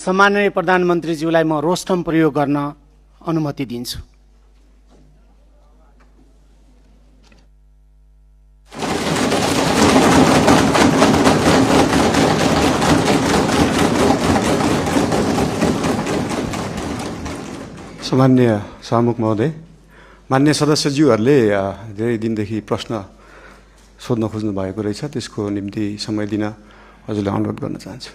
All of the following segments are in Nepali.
सम्माननीय प्रधानमन्त्रीज्यूलाई म रोस्टम प्रयोग गर्न अनुमति दिन्छु। सामान्य सभामुख महोदय, मान्य सदस्यज्यूहरूले धेरै दिनदेखि प्रश्न सोध्न खोज्नु भएको रहेछ, त्यसको निम्ति समय दिन हजुरलाई अनुरोध गर्न चाहन्छु।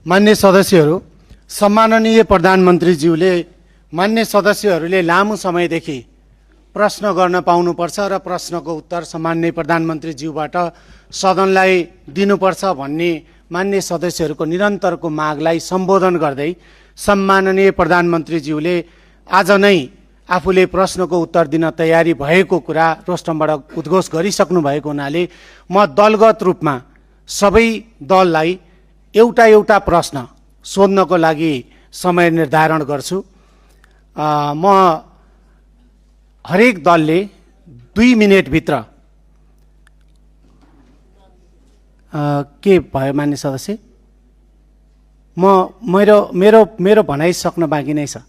मान्य सदस्यहरू, सम्माननीय प्रधानमन्त्रीज्यूले मान्य सदस्यहरूले लामो समयदेखि प्रश्न गर्न पाउनुपर्छ र प्रश्नको उत्तर सम्माननीय प्रधानमन्त्रीज्यूबाट सदनलाई दिनुपर्छ भन्ने मान्य सदस्यहरूको निरन्तरको मागलाई सम्बोधन गर्दै सम्माननीय प्रधानमन्त्रीज्यूले आज नै आफूले प्रश्नको उत्तर दिन तयारी भएको कुरा रोस्टमबाट उद्घोष गरिसक्नु भएको हुनाले म दलगत रूपमा सबै दललाई एउटा एउटा प्रश्न सोध्नको लागि समय निर्धारण गर्छु। म हरेक दलले 2 मिनेटभित्र के भयो मान्य सदस्य, मेरो भनाइ सक्न बाँकी नै छ,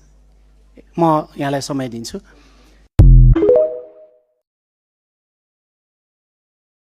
म यहाँलाई समय दिन्छु।